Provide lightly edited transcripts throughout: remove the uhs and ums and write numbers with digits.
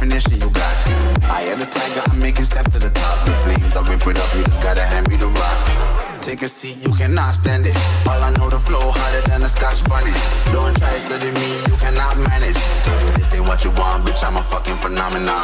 definition you got. I am the tiger, I'm making steps to the top. The flames, I whip it up, you just gotta hand me the rock. Take a seat, you cannot stand it. All I know, the flow harder than a Scotch bonnet. Don't try study me, you cannot manage. This ain't what you want, bitch, I'm a fucking phenomenon.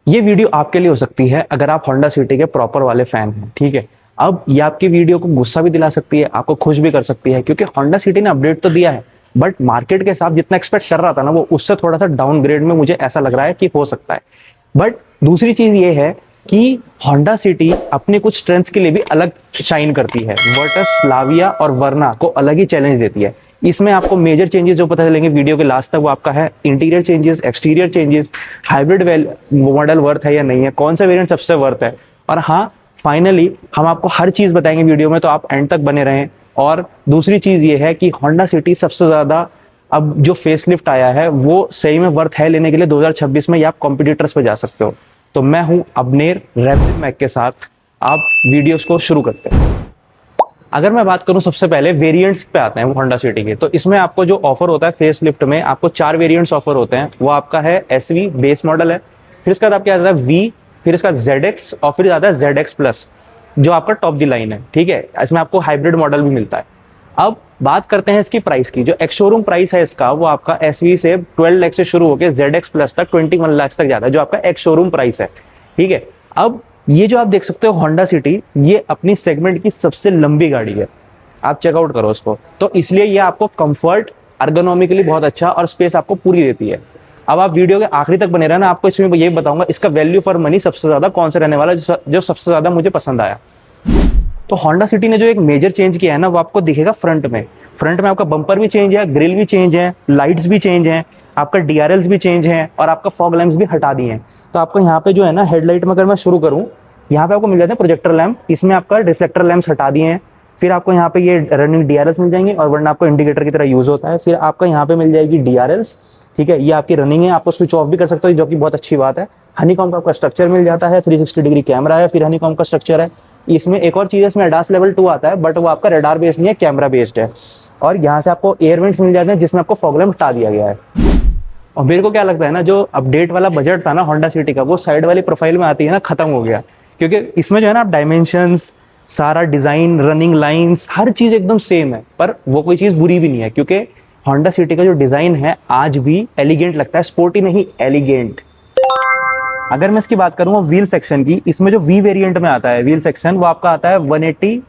ये video आपके लिए हो सकती है अगर आप Honda city के proper वाले फैन हैं, ठीक है। अब ये आपकी वीडियो को गुस्सा भी दिला सकती है, आपको खुश भी कर सकती है, क्योंकि होंडा सिटी ने अपडेट तो दिया है, बट मार्केट के हिसाब जितना एक्सपेक्ट कर रहा था ना, वो उससे थोड़ा सा डाउनग्रेड में मुझे ऐसा लग रहा है कि हो सकता है। बट दूसरी चीज ये है कि होंडा सिटी अपने कुछ स्ट्रेंथ्स के लिए भी अलग शाइन करती है। वर्टस, स्लाविया और वर्ना को अलग ही चैलेंज देती है। इसमें आपको मेजर चेंजेस जो पता चलेंगे वीडियो के लास्ट तक, वो आपका है interior changes, exterior changes, hybrid model worth है या नहीं है, कौन सा वेरिएंट सबसे वर्थ है, और हाँ फाइनली हम आपको हर चीज बताएंगे वीडियो में, तो आप एंड तक बने रहें। और दूसरी चीज ये है कि होंडा सिटी सबसे ज्यादा अब जो फेसलिफ्ट आया है वो सही में वर्थ है लेने के लिए 2026 में, या आप कॉम्पिटिटर्स पे जा सकते हो। तो मैं हूं अबनेर रैपिड मैक के साथ, आप वीडियोस को शुरू करते हैं। अगर मैं बात करूं सबसे पहले वेरिएंट्स पे आते हैं होंडा सिटी के, तो इसमें आपको जो ऑफर होता है फेसलिफ्ट में, आपको 4 वेरिएंट्स ऑफर होते हैं। वो आपका है SV बेस मॉडल है, फिर इसके बाद आपके आता है V, फिर इसका ZX, और फिर आता है ZX प्लस जो आपका टॉप दी लाइन है, ठीक है। इसमें आपको हाइब्रिड मॉडल भी मिलता है। अब बात करते हैं इसकी प्राइस की। जो एक्स शोरूम प्राइस है इसका, वो आपका SV से 12 लाख से शुरू होकर ZX प्लस तक 21 लाख तक जाता है, जो आपका एक्स शोरूम प्राइस है, ठीक है। अब ये जो आप देख सकते हो होंडा सिटी, ये अपनी सेगमेंट की सबसे लंबी गाड़ी है, आप चेकआउट करो उसको। तो इसलिए ये आपको कंफर्ट, अर्गोनॉमिकली बहुत अच्छा और स्पेस आपको पूरी देती है। अब आप वीडियो के आखिरी तक बने रहना, आपको इसमें ये बताऊंगा इसका वैल्यू फॉर मनी सबसे ज्यादा कौन सा रहने वाला है, जो सबसे ज्यादा मुझे पसंद आया। तो होंडा सिटी ने जो एक मेजर चेंज किया है ना, वो आपको दिखेगा फ्रंट में। फ्रंट में आपका बम्पर भी चेंज है, ग्रिल भी चेंज है, लाइट्स भी चेंज है, आपका DRLs भी चेंज है, और आपका फॉग लैंप्स भी हटा दिए हैं। तो आपको यहाँ पे जो है ना हेडलाइट में, अगर मैं शुरू करूँ, यहाँ पे आपको मिल जाते हैं प्रोजेक्टर लैंप, इसमें आपका रिफ्लेक्टर लैंप्स हटा दिए हैं। फिर आपको यहाँ पे ये रनिंग DRLs मिल जाएंगे, और वरना आपको इंडिकेटर की तरह यूज होता है। फिर आपका यहाँ पे मिल जाएगी DRLs, ठीक है, ये आपकी रनिंग है, आपको स्विच ऑफ भी कर सकते हो, जो कि बहुत अच्छी बात है। हनीकॉम का आपका स्ट्रक्चर मिल जाता है, 360 डिग्री कैमरा है, फिर हनीकॉम का स्ट्रक्चर है। इसमें एक और चीज है, इसमें ADAS लेवल 2 आता है, बट वो आपका रडार बेस्ड नहीं है, कैमरा बेस्ड है। और यहाँ से आपको एयर वेंट्स मिल जाते हैं, जिसमें आपको फॉग लैंप हटा दिया गया है। और मेरे को क्या लगता है ना, जो अपडेट वाला बजट था ना होंडा सिटी का, वो साइड वाली प्रोफाइल में आती है ना, खत्म हो गया। क्योंकि इसमें जो है ना, आप डायमेंशंस, सारा डिजाइन, रनिंग लाइंस, हर चीज एकदम सेम है। पर वो कोई चीज बुरी भी नहीं है, क्योंकि होंडा सिटी का जो डिजाइन है आज भी एलिगेंट लगता है, स्पोर्टी नहीं, एलिगेंट। अगर मैं इसकी बात करूँ व्हील सेक्शन की, इसमें जो V वेरिएंट में आता है व्हील सेक्शन, वो आपका आता है 180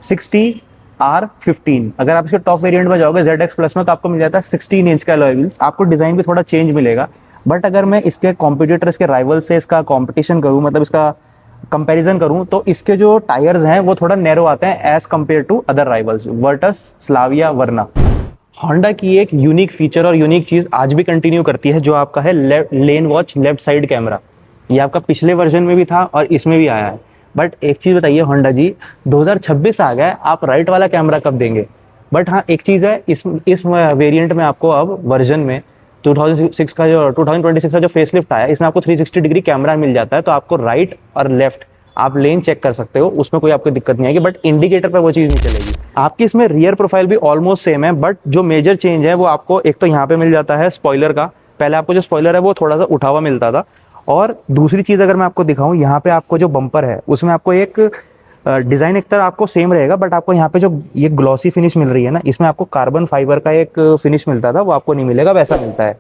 60 R15। अगर आप इसके टॉप वेरिएंट में जाओगे ZX प्लस में, तो आपको मिल जाता है 16 इंच का अलॉय व्हील्स। आपको डिजाइन भी थोड़ा चेंज मिलेगा। बट अगर मैं इसके कॉम्पिटिटर्स के राइवल से इसका कॉम्पिटिशन करूँ, मतलब इसका कंपैरिजन करूं, तो इसके जो टायर्स हैं वो थोड़ा नैरो आते हैं as compare to other rivals, Virtus, Slavia, Verna. Honda की एक यूनिक फीचर और यूनिक चीज आज भी कंटिन्यू करती है, जो आपका है लेन वॉच लेफ्ट साइड कैमरा। ये आपका पिछले वर्जन में भी था और इसमें भी आया है। बट एक चीज बताइए होंडा जी, 2026 आ गया, आप राइट वाला कैमरा कब देंगे? बट हाँ, एक चीज है, इस वेरिएंट में आपको अब वर्जन में 2026 का जो फेसलिफ्ट आया, इसमें आपको 360 डिग्री कैमरा मिल जाता है। तो आपको राइट और लेफ्ट आप लेन चेक कर सकते हो, उसमें कोई आपको दिक्कत नहीं आएगी। बट इंडिकेटर पर वो चीज़ नहीं चलेगी। आपकी इसमें रियर प्रोफाइल भी ऑलमोस्ट सेम है, बट जो मेजर चेंज है वो आपको एक तो यहाँ पे मिल जाता है स्पॉइलर का। पहले आपको जो स्पॉइलर है वो थोड़ा सा उठा हुआ मिलता था। और दूसरी चीज़ अगर मैं आपको दिखाऊं, यहाँ पे आपको जो बम्पर है उसमें आपको एक डिज़ाइन एक तरह आपको सेम रहेगा, बट आपको यहाँ पे जो ये ग्लॉसी फिनिश मिल रही है ना, इसमें आपको कार्बन फाइबर का एक फिनिश मिलता था, वो आपको नहीं मिलेगा, वैसा मिलता है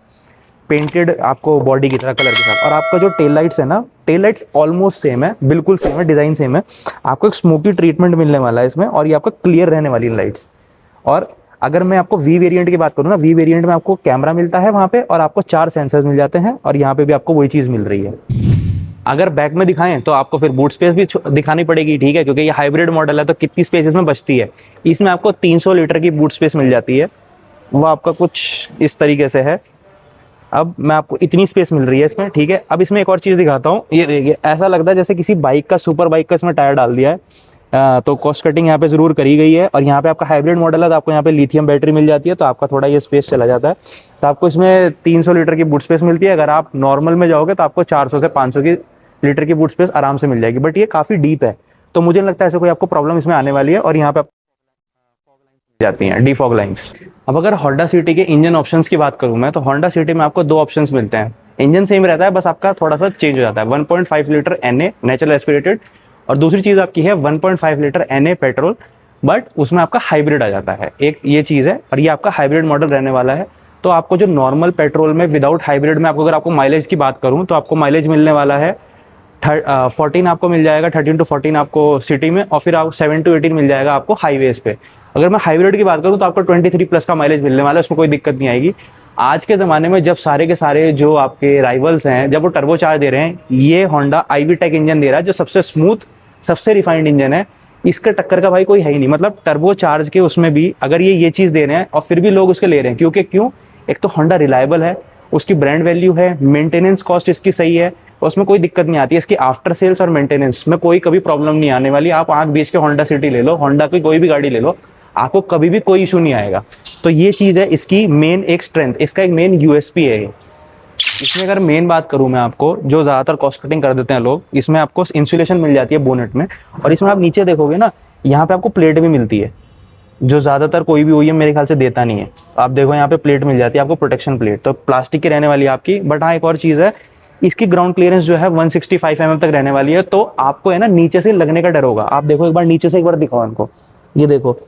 पेंटेड आपको बॉडी की तरह कलर के साथ। और आपका जो टेल लाइट्स है ना, टेल लाइट्स ऑलमोस्ट सेम है, बिल्कुल सेम है, डिज़ाइन सेम है। आपको एक स्मोकी ट्रीटमेंट मिलने वाला है इसमें, और ये आपका क्लियर रहने वाली लाइट्स। और अगर मैं आपको V वेरिएंट की बात करूँ ना, V वेरिएंट में आपको कैमरा मिलता है वहाँ पे, और आपको 4 सेंसर्स मिल जाते हैं, और यहाँ पे भी आपको वही चीज़ मिल रही है। अगर बैक में दिखाएं तो आपको फिर बूट स्पेस भी दिखानी पड़ेगी, ठीक है, क्योंकि ये हाइब्रिड मॉडल है, तो कितनी स्पेस इसमें बचती है। इसमें आपको 300 लीटर की बूट स्पेस मिल जाती है, वो आपका कुछ इस तरीके से है। अब मैं आपको इतनी स्पेस मिल रही है इसमें, ठीक है। अब इसमें एक और चीज़ दिखाता हूँ, ये देखिए, ऐसा लगता है जैसे किसी बाइक का, सुपर बाइक का इसमें टायर डाल दिया है। तो कॉस्ट कटिंग यहाँ पे जरूर करी गई है। और यहाँ पे आपका हाइब्रिड मॉडल है, तो आपको यहाँ पे लिथियम बैटरी मिल जाती है, तो आपका थोड़ा ये स्पेस चला जाता है। तो आपको इसमें 300 लीटर की बूट स्पेस मिलती है। अगर आप नॉर्मल में जाओगे तो आपको 400 से 500 की लीटर की बूट स्पेस आराम से मिल जाएगी। बट ये काफ़ी डीप है, तो मुझे नहीं लगता ऐसे कोई आपको प्रॉब्लम इसमें आने वाली है। और यहाँ पे जाती हैं डीफॉग लाइन्स। अब अगर होंडा सिटी के इंजन ऑप्शंस की बात करूं मैं, तो होंडा सिटी में आपको दो ऑप्शंस मिलते हैं। इंजन सेम रहता है, बस आपका थोड़ा सा चेंज हो जाता है। 1.5 लीटर एनए नेचुरल एस्पिरेटेड, और दूसरी चीज आपकी है 1.5 लीटर एनए पेट्रोल, बट उसमें आपका हाइब्रिड आ जाता है। एक ये चीज है, और ये आपका हाइब्रिड मॉडल रहने वाला है। तो आपको जो नॉर्मल पेट्रोल में विदाउट हाइब्रिड में आपको, अगर आपको माइलेज की बात करूं, तो आपको माइलेज मिलने वाला है 14 आपको मिल जाएगा, 13 to 14 आपको सिटी में, और फिर आपको 7 to 18 मिल जाएगा आपको हाईवेज पे। अगर मैं हाइब्रिड की बात करूं तो आपको 23 प्लस का माइलेज मिलने वाला है, उसमें कोई दिक्कत नहीं आएगी। आज के ज़माने में जब सारे के सारे जो आपके राइवल्स हैं, जब वो टर्बो चार्ज दे रहे हैं, ये होंडा आईवी टेक इंजन दे रहा है, जो सबसे स्मूथ, सबसे रिफाइंड इंजन है। इसके टक्कर का भाई कोई है ही नहीं। मतलब टर्बो चार्ज के उसमें भी अगर ये चीज़ दे रहे हैं और फिर भी लोग उसके ले रहे हैं, क्योंकि क्यों? एक तो होंडा रिलायबल है, उसकी ब्रांड वैल्यू है, मेंटेनेंस कॉस्ट इसकी सही है, उसमें कोई दिक्कत नहीं आती है। इसकी आफ्टर सेल्स और मेंटेनेंस में कोई कभी प्रॉब्लम नहीं आने वाली। आप आंख बेच के होंडा सिटी ले लो, होंडा की कोई भी गाड़ी ले लो, आपको कभी भी कोई इशू नहीं आएगा। तो ये चीज़ है इसकी मेन एक स्ट्रेंथ, इसका एक मेन यूएसपी है ये। इसमें अगर मेन बात करूं मैं आपको, जो ज़्यादातर कॉस्ट कटिंग कर देते हैं लोग, इसमें आपको इंसुलेशन मिल जाती है बोनेट में, और इसमें आप नीचे देखोगे ना, यहाँ पे आपको प्लेट भी मिलती है, जो ज़्यादातर कोई भी ओईएम मेरे ख्याल से देता नहीं है। आप देखो यहाँ पे प्लेट मिल जाती है आपको, प्रोटेक्शन प्लेट, तो प्लास्टिक की रहने वाली है आपकी। बट हाँ, एक और चीज़ है, इसकी ग्राउंड क्लियरेंस जो है 165 mm तक रहने वाली है, तो आपको है ना नीचे से लगने का डर होगा। आप देखो एक बार नीचे से, एक बार दिखाओ इनको, ये देखो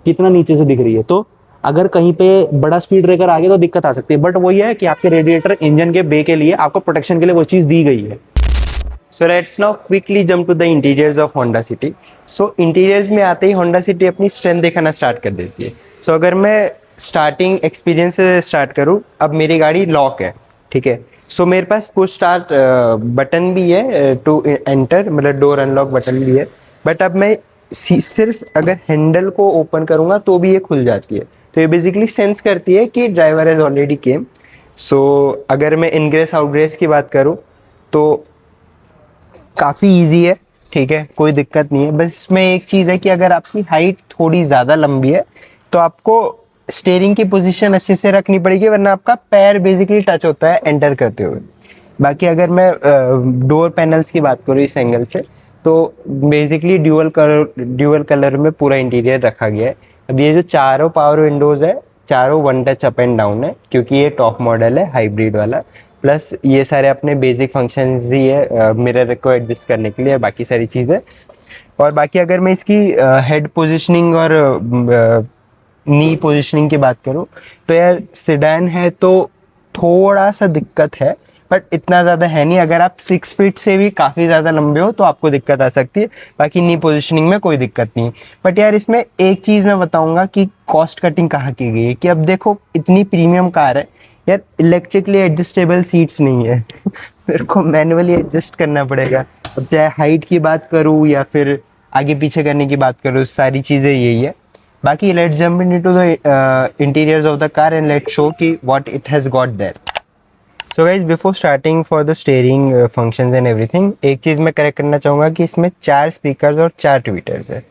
कितना नीचे से दिख रही है। तो अगर कहीं पे बड़ा स्पीड ब्रेकर आ गया तो दिक्कत आ सकती है, बट वही है कि आपके रेडिएटर इंजन के बे के लिए, आपको प्रोटेक्शन के लिए वो चीज़ दी गई है। So let's now quickly jump to the interiors of Honda City. So interiors में आते ही होंडा सिटी अपनी स्ट्रेंथ दिखाना स्टार्ट कर देती है। सो अगर मैं स्टार्टिंग एक्सपीरियंस से स्टार्ट करूँ, अब मेरी गाड़ी लॉक है, ठीक है। सो मेरे पास पुश स्टार्ट बटन भी है टू एंटर, मतलब डोर अनलॉक बटन भी है, बट अब मैं सिर्फ अगर हैंडल को ओपन करूँगा तो भी ये खुल जाती है। तो ये बेसिकली सेंस करती है कि ड्राइवर हैज़ ऑलरेडी केम। सो अगर मैं इनग्रेस आउटग्रेस की बात करूँ तो काफ़ी इजी है, ठीक है, कोई दिक्कत नहीं है। बस इसमें एक चीज़ है कि अगर आपकी हाइट थोड़ी ज़्यादा लंबी है तो आपको स्टीयरिंग की पोजीशन अच्छे से रखनी पड़ेगी, वरना आपका पैर बेसिकली टच होता है एंटर करते हुए। बाकी अगर मैं डोर पैनल्स की बात करूँ इस एंगल से, तो बेसिकली ड्यूअल कलर में पूरा इंटीरियर रखा गया है। अब ये जो चारों पावर विंडोज़ है, चारों one touch up and down है, क्योंकि ये टॉप मॉडल है हाइब्रिड वाला। प्लस ये सारे अपने बेसिक फंक्शंस ही है, मिरर को एडजस्ट करने के लिए, बाकी सारी चीज़ें। और बाकी अगर मैं इसकी हेड पोजीशनिंग और नी पोजीशनिंग की बात करूँ, तो यार सेडान है तो थोड़ा सा दिक्कत है, बट इतना ज़्यादा है नहीं। अगर आप 6 फीट से भी काफ़ी ज़्यादा लंबे हो तो आपको दिक्कत आ सकती है, बाकी नी पोजीशनिंग में कोई दिक्कत नहीं। बट यार इसमें एक चीज़ मैं बताऊंगा कि कॉस्ट कटिंग कहाँ की गई है, कि अब देखो इतनी प्रीमियम कार है यार, इलेक्ट्रिकली एडजस्टेबल सीट्स नहीं है मेरे को मैनुअली एडजस्ट करना पड़ेगा। अब चाहे हाइट की बात करूँ या फिर आगे पीछे करने की बात करूँ, सारी चीज़ें यही है। बाकी let's jump into the interiors of the car and let's show कि what it has got there. So guys before starting for the steering functions and everything, एक चीज़ मैं करेक्ट करना चाहूँगा कि इसमें 4 स्पीकर्स और 4 ट्विटर्स है।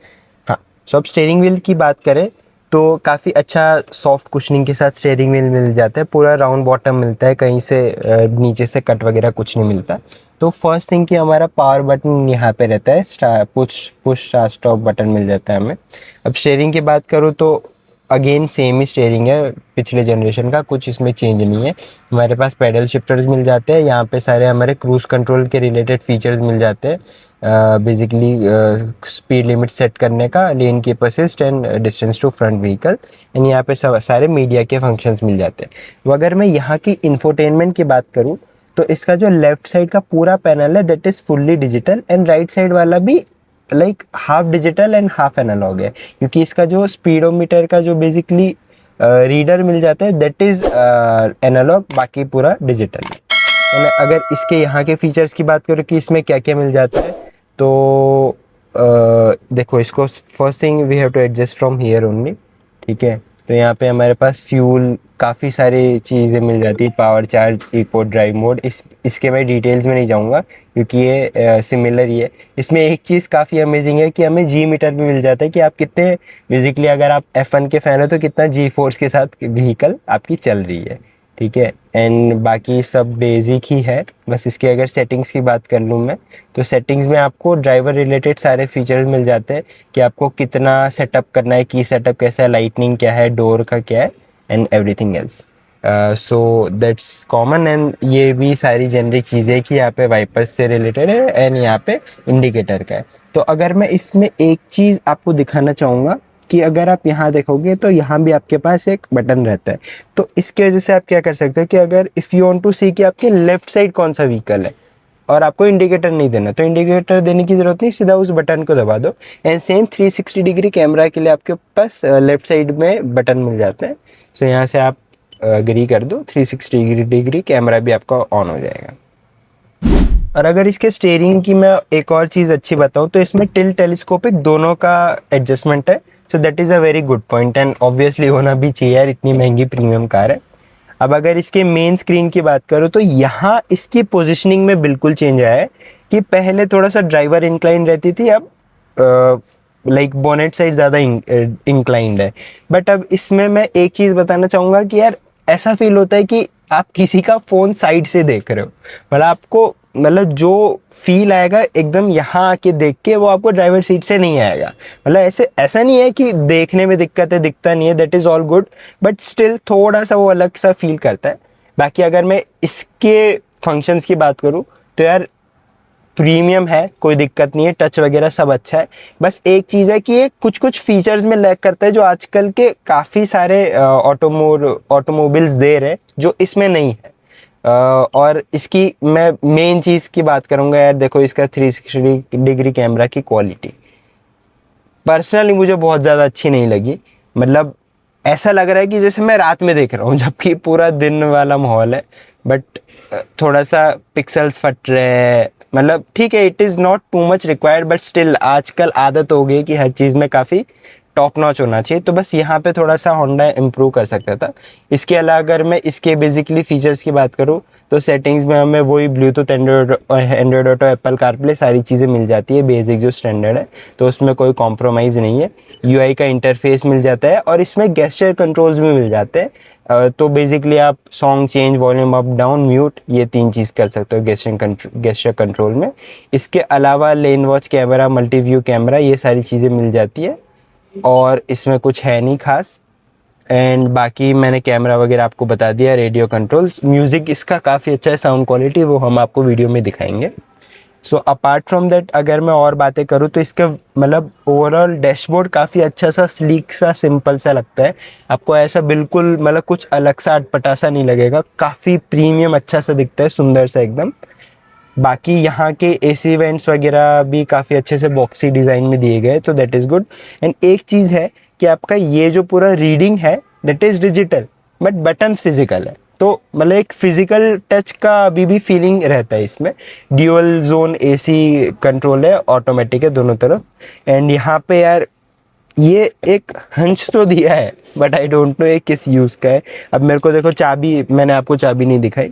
हाँ, सो अब स्टीयरिंग व्हील की बात करें तो काफ़ी अच्छा सॉफ्ट कुशनिंग के साथ स्टीयरिंग व्हील मिल जाता है, पूरा राउंड बॉटम मिलता है, कहीं से नीचे से कट वगैरह कुछ नहीं मिलता। तो फर्स्ट थिंग कि हमारा पावर बटन यहाँ पे रहता है, पुश स्टॉप बटन मिल जाता है हमें। अब स्टीयरिंग की बात करूँ तो अगेन सेम ही स्टीयरिंग है पिछले जनरेशन का, कुछ इसमें चेंज नहीं है। हमारे पास पैडल शिफ्टर्स मिल जाते हैं, यहाँ पे सारे हमारे क्रूज कंट्रोल के रिलेटेड फीचर्स मिल जाते हैं, बेसिकली स्पीड लिमिट सेट करने का, lane keep assist and distance to front vehicle, and यहाँ पे सारे मीडिया के फंक्शंस मिल जाते हैं। तो अगर मैं यहाँ की इंफोटेनमेंट की बात करूँ तो इसका जो लेफ्ट साइड का पूरा पैनल है that is fully digital, and right side वाला भी like half digital and half analogue है, क्योंकि इसका जो स्पीडोमीटर का जो बेसिकली रीडर मिल जाता है दैट इज़ एनालॉग, बाकी पूरा डिजिटल है। अगर इसके यहाँ के फीचर्स की बात करूँ कि इसमें क्या क्या मिल जाता है, तो देखो इसको first thing we have to adjust from here only, ठीक है। तो यहाँ पे हमारे पास फ्यूल काफ़ी सारी चीज़ें मिल जाती है, power charge, eco drive mode, इसके मैं डिटेल्स में नहीं जाऊँगा क्योंकि ये सिमिलर ही है। इसमें एक चीज़ काफ़ी अमेजिंग है कि हमें जी मीटर भी मिल जाता है कि आप कितने, बेसिकली अगर आप F1 के फ़ैन हो तो कितना जी फोर्स के साथ व्हीकल आपकी चल रही है, ठीक है। एंड बाकी सब बेसिक ही है। बस इसकी अगर सेटिंग्स की बात कर लूँ मैं, तो सेटिंग्स में आपको ड्राइवर रिलेटेड सारे फीचर्स मिल जाते हैं कि आपको कितना सेटअप करना है, की सेटअप कैसा है, लाइटनिंग क्या है, डोर का क्या है, and everything else. So that's common. And ये भी सारी जेनरिक चीज़ें कि यहाँ पे वाइपर्स से रिलेटेड है एंड यहाँ पे इंडिकेटर का है। तो अगर मैं इसमें एक चीज़ आपको दिखाना चाहूँगा कि अगर आप यहाँ देखोगे तो यहाँ भी आपके पास एक बटन रहता है। तो इसके वजह से आप क्या कर सकते हो कि अगर इफ़ यू वांट टू सी कि आपके लेफ्ट साइड कौन सा व्हीकल है और आपको इंडिकेटर नहीं देना, तो इंडिकेटर देने की ज़रूरत नहीं, सीधा उस बटन को दबा दो। एंड सेम 360 डिग्री कैमरा के लिए आपके पास लेफ्ट साइड में बटन मिल जाते हैं। सो यहाँ से आप अग्री कर दो, 360 डिग्री कैमरा भी आपका ऑन हो जाएगा। और अगर इसके स्टीयरिंग की मैं एक और चीज़ अच्छी बताऊँ तो इसमें टिल्ट टेलीस्कोपिक दोनों का एडजस्टमेंट है। So that is a very good point and obviously होना भी चाहिए यार, इतनी महंगी प्रीमियम कार है। अब अगर इसके मेन स्क्रीन की बात करूँ तो यहाँ इसकी पोजीशनिंग में बिल्कुल चेंज आया है कि पहले थोड़ा सा ड्राइवर इंक्लाइन रहती थी, अब लाइक बोनेट साइड ज़्यादा इंक्लाइंड है। बट अब इसमें मैं एक चीज़ बताना चाहूँगा कि यार ऐसा फील होता है कि आप किसी का फ़ोन साइड से देख रहे हो। मतलब आपको मतलब जो फील आएगा एकदम यहाँ आके देख के वो आपको ड्राइवर सीट से नहीं आएगा। मतलब ऐसा नहीं है कि देखने में दिक्कत है, दिखता नहीं है, that is all good, but still थोड़ा सा वो अलग सा फील करता है। बाकी अगर मैं इसके फंक्शंस की बात करूँ तो यार प्रीमियम है, कोई दिक्कत नहीं है, टच वगैरह सब अच्छा है। बस एक चीज़ है कि ये कुछ कुछ फीचर्स में लैग करता है जो आजकल के काफ़ी सारे ऑटोमोबिल्स दे रहे जो इसमें नहीं है। और इसकी मैं मेन चीज़ की बात करूँगा यार, देखो इसका 360 डिग्री कैमरा की क्वालिटी पर्सनली मुझे बहुत ज़्यादा अच्छी नहीं लगी। मतलब ऐसा लग रहा है कि जैसे मैं रात में देख रहा हूँ जबकि पूरा दिन वाला माहौल है। बट थोड़ा सा पिक्सल्स फट रहे हैं, मतलब ठीक है, it is not too much required, but still आजकल आदत हो गई कि हर चीज़ में काफ़ी टॉप नॉच होना चाहिए। तो बस यहाँ पे थोड़ा सा होंडा इम्प्रूव कर सकता था। इसके अलावा अगर मैं इसके बेसिकली फीचर्स की बात करूँ तो सेटिंग्स में हमें वही Bluetooth, Android auto, Apple CarPlay सारी चीज़ें मिल जाती है, बेसिक जो स्टैंडर्ड है, तो उसमें कोई कॉम्प्रोमाइज़ नहीं है। यूआई का इंटरफेस मिल जाता है और इसमें गेस्चर कंट्रोल्स भी मिल जाते हैं। तो बेसिकली आप song change, volume up down, mute, ये 3 चीज़ कर सकते हो गेस्चर कंट्रोल में। इसके अलावा lane watch camera, multi view camera, ये सारी चीज़ें मिल जाती है और इसमें कुछ है नहीं खास। एंड बाकी मैंने कैमरा वगैरह आपको बता दिया, रेडियो कंट्रोल्स, म्यूज़िक इसका काफ़ी अच्छा है, साउंड क्वालिटी वो हम आपको वीडियो में दिखाएंगे। सो अपार्ट फ्रॉम दैट अगर मैं और बातें करूँ तो इसका मतलब ओवरऑल डैशबोर्ड काफ़ी अच्छा सा, स्लीक सा, सिंपल सा लगता है। आपको ऐसा बिल्कुल मतलब कुछ अलग सा अटपटा सा नहीं लगेगा, काफ़ी प्रीमियम अच्छा सा दिखता है, सुंदर सा एकदम। बाकी यहाँ के एसी वेंट्स वगैरह भी काफ़ी अच्छे से बॉक्सी डिज़ाइन में दिए गए, तो दैट इज़ गुड। एंड एक चीज़ है कि आपका ये जो पूरा रीडिंग है that is digital but buttons physical है, तो मतलब एक फिजिकल टच का अभी भी फीलिंग रहता है इसमें। ड्यूअल जोन एसी कंट्रोल है, ऑटोमेटिक है दोनों तरफ। एंड यहाँ पे यार ये एक हंच तो दिया है बट आई डोंट नो ये किस यूज़ का है। अब मेरे को देखो चाबी, मैंने आपको चाबी नहीं दिखाई,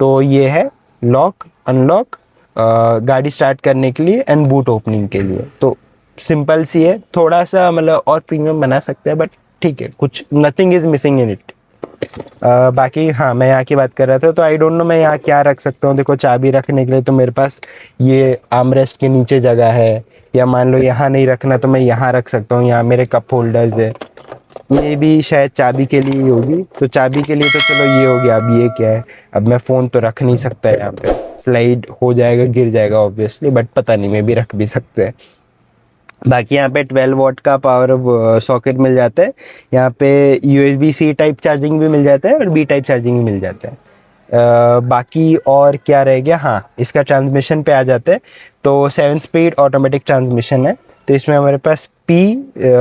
तो ये है लॉक, अनलॉक, गाड़ी स्टार्ट करने के लिए एंड बूट ओपनिंग के लिए। तो सिंपल सी है, थोड़ा सा मतलब और प्रीमियम बना सकते हैं बट ठीक है, कुछ nothing is missing in it. बाकी हाँ, मैं यहाँ की बात कर रहा था, तो आई डोंट नो मैं यहाँ क्या रख सकता हूँ। देखो चाबी रखने के लिए तो मेरे पास ये आर्मरेस्ट के नीचे जगह है, या मान लो यहाँ नहीं रखना तो मैं यहाँ रख सकता हूँ, यहाँ मेरे कप होल्डर्स है। ये भी शायद चाबी के लिए ही होगी, तो चाबी के लिए तो चलो ये हो गया। अब ये क्या है, अब मैं फ़ोन तो रख नहीं सकता यहाँ पे, स्लाइड हो जाएगा, गिर जाएगा ऑब्वियसली, बट पता नहीं, मैं भी रख भी सकते हैं। बाकी यहाँ पे 12 वॉट का पावर सॉकेट मिल जाता है। यहाँ पे USB-C टाइप चार्जिंग भी मिल जाता है और B टाइप चार्जिंग भी मिल जाता है। बाकी और क्या रह गया, हाँ इसका ट्रांसमिशन पे आ जाता है। तो 7 स्पीड ऑटोमेटिक ट्रांसमिशन है, तो इसमें हमारे पास P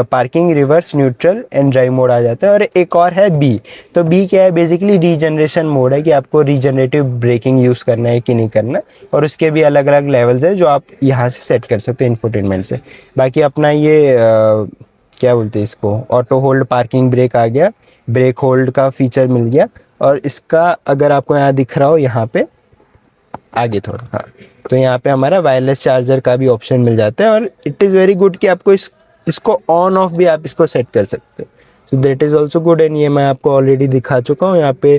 parking, reverse, neutral and drive mode आ जाता है। और एक और है B, तो B क्या है, बेसिकली रीजनरेशन मोड है कि आपको रीजनरेटिव ब्रेकिंग यूज़ करना है कि नहीं करना, और उसके भी अलग अलग लेवल्स है जो आप यहाँ से सेट कर सकते हैं इंफोटेनमेंट से। बाकी अपना ये क्या बोलते हैं इसको, ऑटो होल्ड पार्किंग ब्रेक आ गया, ब्रेक होल्ड का फीचर मिल गया। और इसका अगर आपको यहाँ दिख रहा हो, यहाँ पे आगे थोड़ा, हाँ, तो यहाँ पे हमारा वायरलेस चार्जर का भी ऑप्शन मिल जाता है। और इट इज़ वेरी गुड कि आपको इसको ऑन ऑफ भी आप इसको सेट कर सकते हो, so that is also good. And ये मैं आपको ऑलरेडी दिखा चुका हूँ, यहाँ पे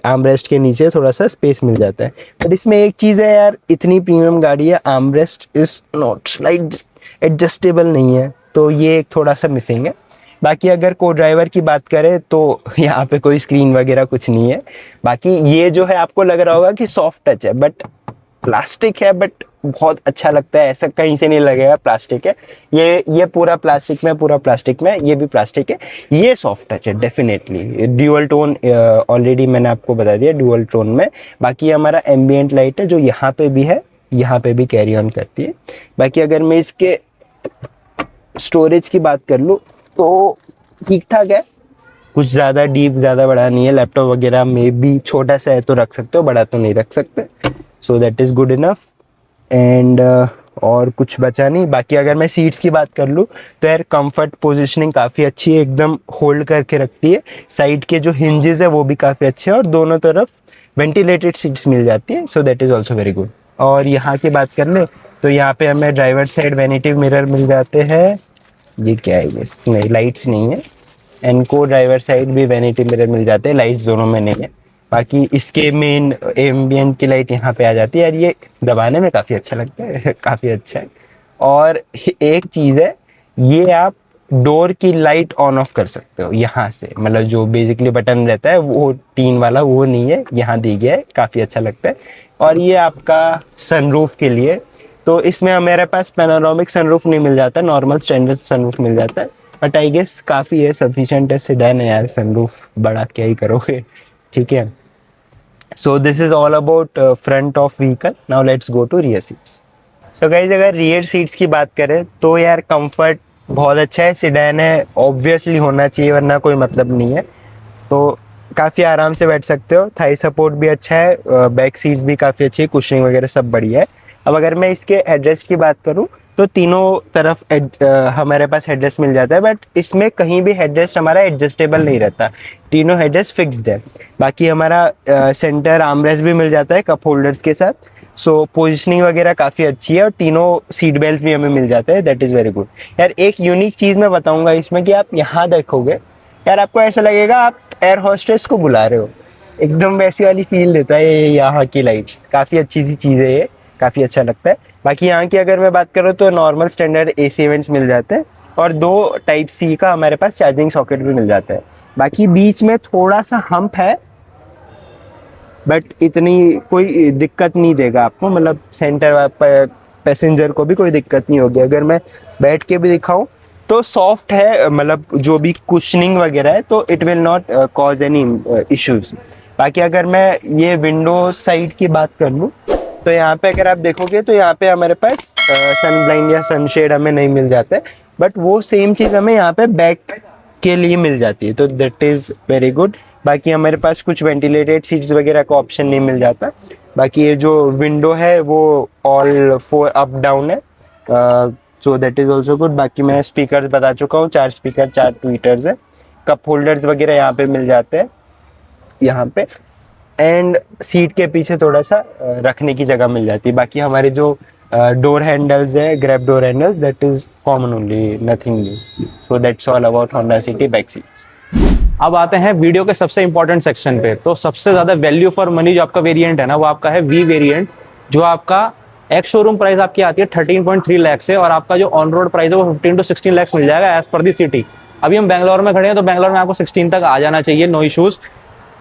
आर्मरेस्ट के नीचे थोड़ा सा स्पेस मिल जाता है। बट इसमें एक चीज़ है यार, इतनी प्रीमियम गाड़ी है, armrest is not slide adjustable नहीं है, तो ये एक थोड़ा सा मिसिंग है। बाकी अगर को ड्राइवर की बात करें तो यहाँ पे कोई स्क्रीन वगैरह कुछ नहीं है। बाकी ये जो है आपको लग रहा होगा कि सॉफ्ट टच है, बट प्लास्टिक है, बट बहुत अच्छा लगता है, ऐसा कहीं से नहीं लगेगा प्लास्टिक है। ये पूरा प्लास्टिक में ये भी प्लास्टिक है। ये सॉफ्ट टच है डेफिनेटली। ड्यूअल टोन ऑलरेडी मैंने आपको बता दिया, ड्यूअल टोन में। बाकी हमारा एम्बिएंट लाइट है जो यहाँ पे भी है, यहाँ पे भी कैरी ऑन करती है। बाकी अगर मैं इसके स्टोरेज की बात कर लूँ तो ठीक ठाक है, कुछ ज़्यादा डीप ज़्यादा बड़ा नहीं है। लैपटॉप वगैरह में भी छोटा सा है तो रख सकते हो, बड़ा तो नहीं रख सकते। So that is good enough. And और कुछ बचा नहीं। बाकी अगर मैं सीट्स की बात कर लूँ तो यार कंफर्ट पोजीशनिंग काफ़ी अच्छी है, एकदम होल्ड करके रखती है। साइड के जो हिंजेस है वो भी काफ़ी अच्छे हैं और दोनों तरफ वेंटिलेटेड सीट्स मिल जाती है। So that is also very good. और यहाँ की बात कर ले तो यहाँ पे हमें ड्राइवर साइड वैनिटी मिरर मिल जाते हैं। ये क्या है, ये नहीं, लाइट्स नहीं है। एंड को ड्राइवर साइड भी वैनिटी मिरर मिल जाते हैं, लाइट्स दोनों में नहीं है। बाकी इसके मेन एम्बिएंट की लाइट यहाँ पे आ जाती है यार, ये दबाने में काफ़ी अच्छा लगता है काफ़ी अच्छा है। और एक चीज़ है, ये आप डोर की लाइट ऑन ऑफ कर सकते हो यहाँ से, मतलब जो बेसिकली बटन रहता है वो 3 वाला वो नहीं है, यहाँ दी गया है, काफ़ी अच्छा लगता है। और ये आपका सनरूफ के लिए, तो इसमें हमारे पास पैनोरामिक सनरूफ नहीं मिल जाता, नॉर्मल स्टैंडर्ड सनरूफ मिल जाता है। बट आई गेस काफ़ी है, सफिशिएंट है, सेडान है यार, सनरूफ बड़ा क्या ही करोगे, ठीक है। So this is all about front of vehicle. Now let's go to rear seats. So guys अगर रियर सीट्स की बात करें तो यार कंफर्ट बहुत अच्छा है, सेडान है, ऑब्वियसली होना चाहिए वरना कोई मतलब नहीं है। तो काफ़ी आराम से बैठ सकते हो, थाई सपोर्ट भी अच्छा है, बैक सीट्स भी काफ़ी अच्छी है, कुशनिंग वगैरह सब बढ़िया है। अब अगर मैं इसके हेडरेस्ट की बात करूं तो तीनों तरफ हमारे पास हेडरेस्ट मिल जाता है, बट इसमें कहीं भी हेडरेस्ट हमारा एडजस्टेबल नहीं रहता, तीनों हेडरेस्ट फिक्स्ड है। बाकी हमारा सेंटर आर्मरेस्ट भी मिल जाता है कप होल्डर्स के साथ। सो पोजिशनिंग वगैरह काफ़ी अच्छी है और तीनों सीट बेल्ट भी हमें मिल जाते हैं, दैट इज़ वेरी गुड। यार एक यूनिक चीज़ मैं बताऊँगा इसमें कि आप यहाँ देखोगे यार, आपको ऐसा लगेगा आप एयर होस्टेस को बुला रहे हो, एकदम वैसी वाली फील देता है ये यहाँ की लाइट्स। काफ़ी अच्छी सी चीज़ है ये, काफ़ी अच्छा लगता है। बाकी यहाँ की अगर मैं बात करूँ तो नॉर्मल स्टैंडर्ड एसी वेंट्स मिल जाते हैं और 2 टाइप सी का हमारे पास चार्जिंग सॉकेट भी मिल जाता है। बाकी बीच में थोड़ा सा हम्प है, बट इतनी कोई दिक्कत नहीं देगा आपको, मतलब सेंटर पैसेंजर को भी कोई दिक्कत नहीं होगी। अगर मैं बैठ के भी दिखाऊं तो सॉफ्ट है, मतलब जो भी कुशनिंग वगैरह है, तो it will not cause any issues. बाकी अगर मैं ये विंडो साइड की बात कर लूँ तो यहाँ पे अगर आप देखोगे तो यहाँ पे हमारे पास सन ब्लाइंड या सनशेड हमें नहीं मिल जाता है, बट वो सेम चीज़ हमें यहाँ पे बैक के लिए मिल जाती है, तो दैट इज़ वेरी गुड। बाकी हमारे पास कुछ वेंटिलेटेड सीट्स वगैरह का ऑप्शन नहीं मिल जाता। बाकी ये जो विंडो है वो ऑल 4 अप डाउन है, so that is also good. बाकी मैं स्पीकर बता चुका हूँ, 4 स्पीकर 4 ट्वीटर्स है। कप होल्डर्स वगैरह यहाँ पे मिल जाते हैं यहाँ पे, एंड सीट के पीछे थोड़ा सा रखने की जगह मिल जाती है। बाकी हमारे जो डोर हैंडल्स है, grab door handles, that is common only, nothing new. So that's all about Honda city back seats. अब आते हैं वीडियो के सबसे इंपॉर्टेंट सेक्शन पे। तो सबसे ज्यादा वैल्यू फॉर मनी जो आपका वेरिएंट है ना, वो आपका है वी वेरिएंट, जो आपका एक्स शोरूम प्राइस आपकी आती है 13.3 लाख से, और आपका जो ऑन रोड प्राइस है वो 15 to 16 लाख मिल जाएगा एज पर दी सिटी। अभी हम बैंगलोर में खड़े हैं तो बैंगलोर में आपको 16 तक आ जाना चाहिए, नो इशूज।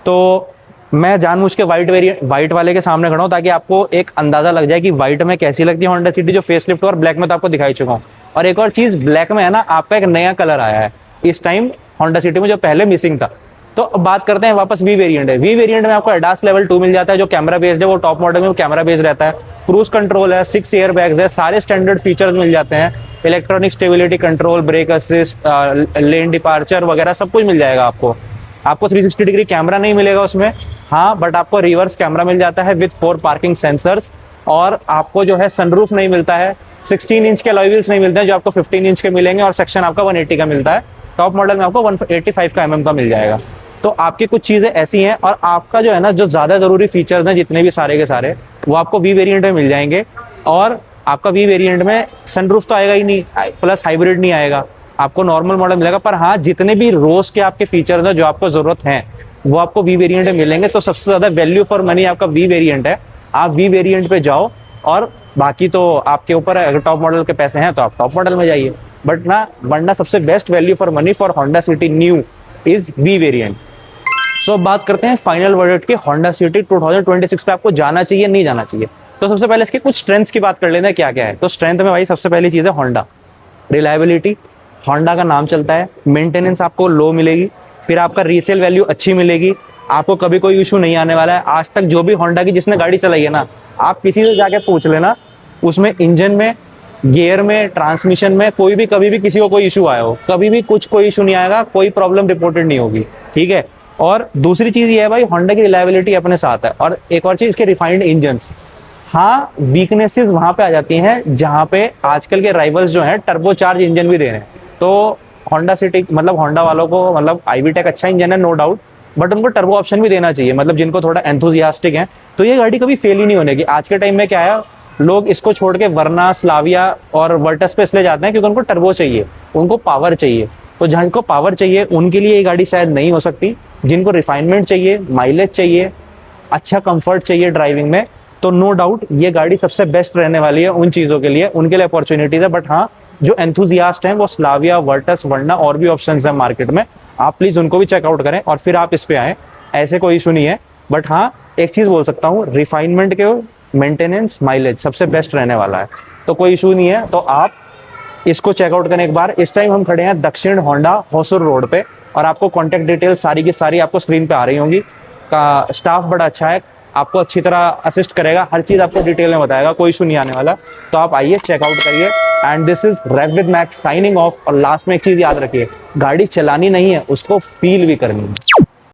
तो मैं जानबूझ के वाइट वाले के सामने खड़ा हूँ ताकि आपको एक अंदाजा लग जाए कि वाइट में कैसी लगती है होंडा सिटी, जो फेसलिफ्ट और ब्लैक में तो आपको दिखाई चुका हूँ। और एक और चीज, ब्लैक में है ना आपका एक नया कलर आया है इस टाइम होंडा सिटी में, जो पहले मिसिंग था। तो अब बात करते हैं वापस वी वेरिएंट है। वी वेरिएंट में आपको एडास लेवल 2 मिल जाता है, जो कैमरा बेस्ड है, वो टॉप मॉडल में वो कैमरा बेस्ड रहता है। क्रूज कंट्रोल है, 6 एयर बैग्स है, सारे स्टैंडर्ड फीचर्स मिल जाते हैं। Electronic stability control, brake assist, lane departure वगैरह सब कुछ मिल जाएगा आपको। आपको 360 डिग्री कैमरा नहीं मिलेगा उसमें, हाँ, बट आपको रिवर्स कैमरा मिल जाता है विद 4 पार्किंग सेंसर्स। और आपको जो है सनरूफ नहीं मिलता है, 16 इंच के अलॉय व्हील्स नहीं मिलते हैं जो आपको 15 इंच के मिलेंगे, और सेक्शन आपका 180 का मिलता है। टॉप मॉडल में आपको 185 का mm का मिल जाएगा। तो आपकी कुछ चीजें ऐसी हैं, और आपका जो है ना, जो ज्यादा जरूरी फीचर्स हैं जितने भी सारे के सारे, वो आपको वी वेरिएंट में मिल जाएंगे। और आपका वी वेरिएंट में सनरूफ तो आएगा ही नहीं, प्लस हाइब्रिड नहीं आएगा, आपको नॉर्मल मॉडल मिलेगा। पर हाँ, जितने भी रोज के आपके फीचर्स हैं जो आपको जरूरत है वो आपको वी वेरिएंट में मिलेंगे। तो सबसे ज्यादा वैल्यू फॉर मनी आपका वी वेरिएंट है। आप वी वेरिएंट पे जाओ, और बाकी तो आपके ऊपर है, अगर टॉप मॉडल के पैसे हैं तो आप टॉप मॉडल में जाइए। बट ना वरना सबसे best value for money for Honda City new is V variant. So अब बात करते हैं फाइनल वर्डिक्ट के होंडा सिटी 2026 पे आपको जाना चाहिए नहीं जाना चाहिए। तो सबसे पहले इसके कुछ स्ट्रेंथ्स की बात कर लेते हैं क्या क्या है। तो स्ट्रेंथ में भाई सबसे पहली चीज है होंडा, रिलायबिलिटी, होंडा का नाम चलता है, मेंटेनेंस आपको लो मिलेगी, फिर आपका रीसेल वैल्यू अच्छी मिलेगी, आपको कभी कोई इशू नहीं आने वाला है। आज तक जो भी होंडा की जिसने गाड़ी चलाई है ना, आप किसी से जाके पूछ लेना, उसमें इंजन में, गियर में, ट्रांसमिशन में कोई भी कभी भी किसी को कोई इशू आया हो, कभी भी कोई इशू नहीं आएगा, कोई प्रॉब्लम रिपोर्टेड नहीं होगी, ठीक है। और दूसरी चीज ये है भाई, होंडा की रिलायबिलिटी अपने साथ है। और एक और चीज, इसके रिफाइंड इंजन्स। हाँ, वीकनेसेस वहां पे आ जाती हैं जहां पे आजकल के राइवल्स जो हैं टर्बो चार्ज इंजन भी दे रहे हैं। तो होंडा सिटी मतलब होंडा वालों को मतलब आईवी-टेक अच्छा इंजन है नो डाउट, बट उनको टर्बो ऑप्शन भी देना चाहिए, मतलब जिनको थोड़ा एंथुजियास्टिक है तो ये गाड़ी कभी फेल ही नहीं होने की। आज के टाइम में क्या है, लोग इसको छोड़ के वरना, स्लाविया और वर्टस पे इसलिए जाते हैं क्योंकि उनको टर्बो चाहिए, उनको पावर चाहिए। तो जहाँ को पावर चाहिए उनके लिए ये गाड़ी शायद नहीं हो सकती। जिनको रिफाइनमेंट चाहिए, माइलेज चाहिए, अच्छा कंफर्ट चाहिए ड्राइविंग में, तो नो डाउट ये गाड़ी सबसे बेस्ट रहने वाली है उन चीज़ों के लिए, उनके लिए अपॉर्चुनिटीज है। बट हाँ, जो एंथुजियास्ट हैं वो स्लाविया, वर्टस, वरना और भी ऑप्शंस हैं मार्केट में, आप प्लीज़ उनको भी चेकआउट करें और फिर आप इस पे आएँ, ऐसे कोई इशू नहीं है। बट हाँ, एक चीज़ बोल सकता हूँ, रिफाइनमेंट के मेंटेनेंस, माइलेज सबसे बेस्ट रहने वाला है, तो कोई इशू नहीं है। तो आप इसको चेकआउट करें एक बार। इस टाइम हम खड़े हैं दक्षिण होंडा होसुर रोड पे, और आपको कॉन्टैक्ट डिटेल सारी की सारी आपको स्क्रीन पे आ रही होंगी। का स्टाफ बड़ा अच्छा है, आपको अच्छी तरह असिस्ट करेगा, हर चीज़ आपको डिटेल में बताएगा, कोई इशू नहीं आने वाला। तो आप आइए, चेकआउट करिए। And this is Rev with Max signing off. और लास्ट में एक चीज़ याद रखिए, गाड़ी चलानी नहीं है, उसको फील भी करनी है।